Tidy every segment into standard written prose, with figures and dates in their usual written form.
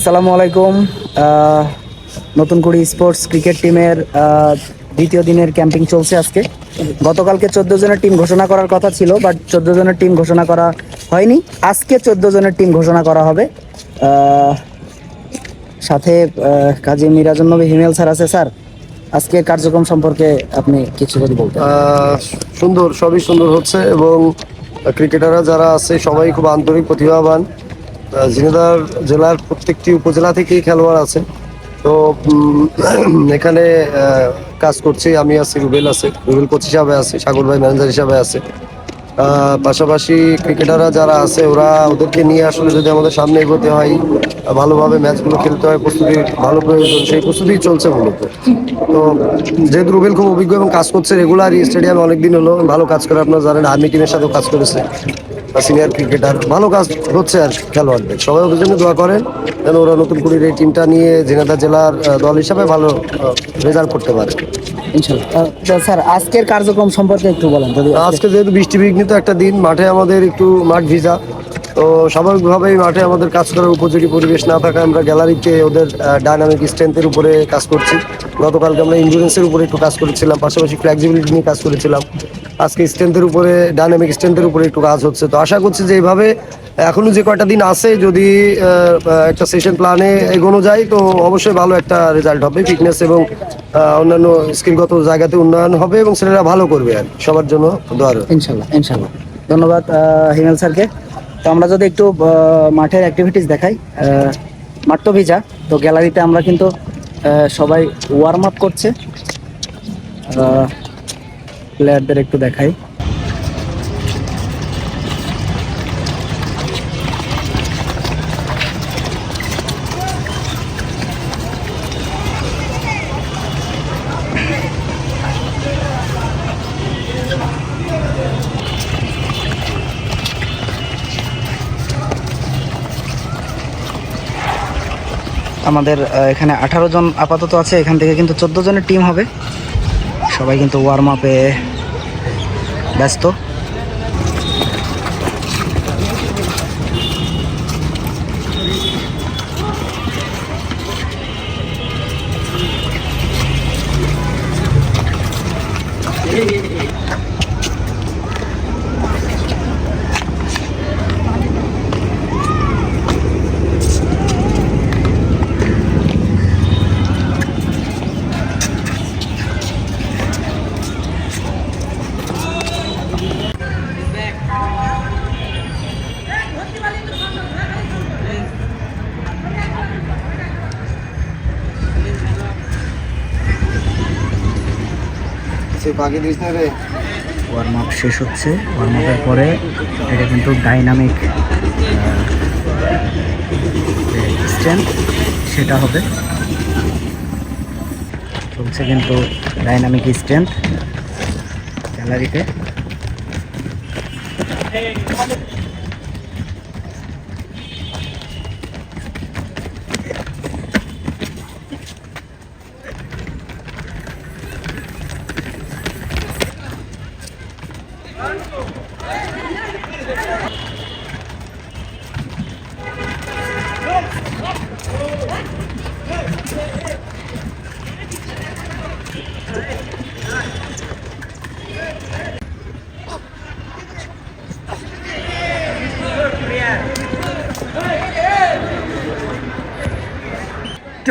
আসসালামু আলাইকুম। আহ, নতুন করে স্পোর্টস ক্রিকেট টিমের দ্বিতীয় দিনের ক্যাম্পিং চলছে আজকে। গতকালকে 14 জনের টিম ঘোষণা করার কথা ছিল, বাট 14 জনের টিম ঘোষণা করা হয়নি। আজকে 14 জনের টিম ঘোষণা করা হবে। আহ, সাথে কাজী মিরাজুল নবী হিমেল স্যার আছে। স্যার, আজকের কার্যক্রম সম্পর্কে আপনি কিছু যদি বলতেন। সুন্দর, সবই সুন্দর হচ্ছে এবং ক্রিকেটাররা যারা আছে সবাই খুব আন্তরিক, প্রতিভাবান। ঝিনাইদহ জেলার প্রত্যেকটি উপজেলা থেকেই খেলোয়াড় আছে। তো এখানে কাজ করছি, আমি আছি, রুবেল আছে, রুবেল কোচ হিসাবে আছে, সাগর ভাই ম্যানেজার হিসাবে আছে। পাশাপাশি ক্রিকেটাররা যারা আছে ওদেরকে নিয়ে আসলে যদি আমাদের সামনে এগোতে হয়, ভালোভাবে ম্যাচগুলো খেলতে হয়, প্রস্তুতি ভালো প্রয়োজন, সেই প্রস্তুতি চলছে মূলত। তো যেহেতু রুবেল খুব অভিজ্ঞ এবং কাজ করছে রেগুলার স্টেডিয়ামে অনেকদিন হলো, ভালো কাজ করে, আপনারা জানেন আর্মি টিমের সাথেও কাজ করেছে, সিনিয়র ক্রিকেটার, ভালো কাজ হচ্ছে আর খেলোয়াড়দের সবাই ওদের জন্য দোয়া করেন যেন ওরা নতুন করে এই টিমটা নিয়ে ঝিনাইদহ জেলার দল হিসাবে ভালো রেজাল্ট করতে পারে ইনশাল্লাহ। স্যার, আজকের কার্যক্রম সম্পর্কে একটু বলেন যদি। আজকে যেহেতু বৃষ্টি বিঘ্নিত একটা দিন, মাঠে আমাদের একটু মাঠ ভিজা, তো স্বাভাবিকভাবেই মাঠে আমাদের কাজ করার উপযোগী পরিবেশ না থাকায় আমরা গ্যালারিতে ওদের ডায়নামিক স্ট্রেংথের উপরে কাজ করছি। গতকালকে আমরা ইন্স্যুরেন্সের উপরে একটু কাজ করেছিলাম, পাশাপাশি ফ্লেক্সিবিলিটি নিয়ে কাজ করেছিলাম। আজকে স্ট্রেংথের উপরে, ডায়নামিক স্ট্রেংথের উপরে একটু কাজ হচ্ছে। তো আশা করছি যে এইভাবে এখনো যে কয়টা দিন আছে, যদি একটা সেশন প্ল্যানে এগোনো যায় তো অবশ্যই ভালো একটা রেজাল্ট হবে, ফিটনেস এবং অন্যান্য স্কিলগত জায়গাতে উন্নয়ন হবে এবং ছেলেরা ভালো করবে আর সবার জন্য দোয়া রইল। ইনশাল্লাহ ইনশাল্লাহ। ধন্যবাদ হিমেল স্যারকে। তো আমরা যদি একটু মাঠের অ্যাক্টিভিটিস দেখাই। মাঠ তো ভিজা, তো গ্যালারিতে আমরা কিন্তু সবাই ওয়ার্ম আপ করছে। প্লেয়ারদের একটু দেখাই। আমাদের এখানে 18 জন আপাতত আছে, এখান থেকে কিন্তু 14 জনের টিম হবে। সবাই কিন্তু ওয়ার্ম আপে ব্যস্ত। ওয়ার্ম আপ শেষ হচ্ছে। ওয়ার্ম আপের পরে এটা কিন্তু ডাইনামিক স্ট্রেংথ, সেটা হবে। চলছে কিন্তু ডাইনামিক স্ট্রেংথ গ্যালারিতে।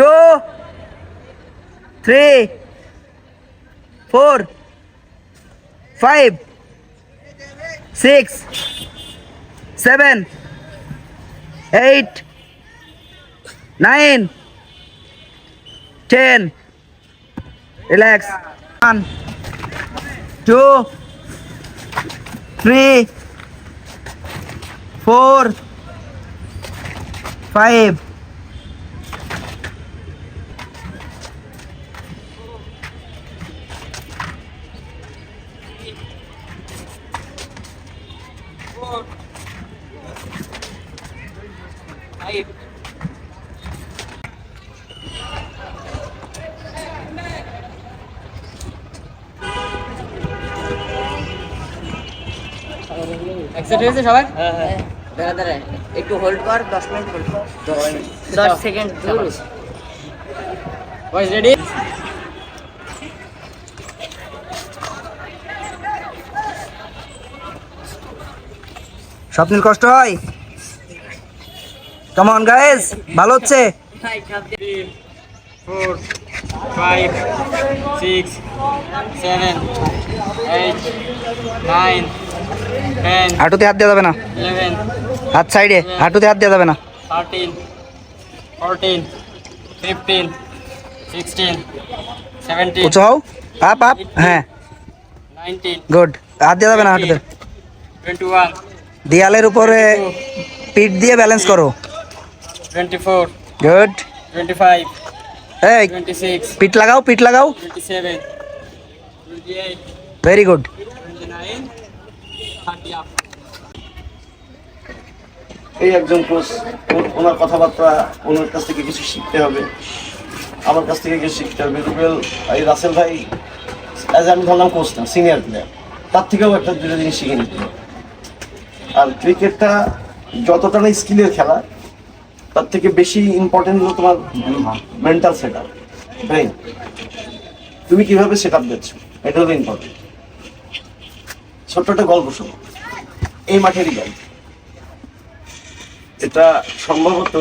Two, three, 4, 5, 6, 7, 8, 9, 10. Relax. 1, 2, 3, 4, 5. এক্সাইটেড হয়েছে সবাই? হ্যাঁ হ্যাঁ। দাঁড়া দাঁড়া একটু হোল্ড কর 10 মিনিট হোল্ড কর 10 সেকেন্ড বয়েজ রেডি স্বপ্নিল কষ্ট হয়? কাম অন গাইস, ভালো হচ্ছে। 4 5 6 7 8 9 10 হাঁটুতে হাত দেওয়া যাবে না, 11 হাত সাইডে, হাঁটুতে হাত দেওয়া যাবে না। 13 14 15 16 17 উঁচু হও, আপ আপ, হ্যাঁ 19 গুড। হাত দেওয়া যাবে না হাঁটুতে। 21 দেয়ালের উপরে পিঠ দিয়ে ব্যালেন্স করো। 24 গুড। 25 এই 26 পিঠ লাগাও, পিঠ লাগাও। 27 28 ভেরি গুড। 29 30 up এই একজন কোচ, ওনার কথাবার্তা, ওনার কাছ থেকে কিছু শিখতে হবে, আমার কাছ থেকে কিছু শিখতে হবে। রুবেল এই রাসেল ভাই আমি ধরলাম কোচ না, সিনিয়র প্লেয়ার, তার থেকেও একটা দুটো জিনিস শিখে নিতে হবে। আর ক্রিকেটটা যতটা না স্কিলের খেলা, তার থেকে বেশি ইম্পর্টেন্ট হলো তোমার মেন্টাল সেট আপ, ব্রেন। তুমি কিভাবে সেট আপ দিচ্ছ, এটা হলো ইম্পর্টেন্ট। ছোট্ট একটা গল্প শোনো, এই মাঠেরই গল্প। এটা সম্ভবত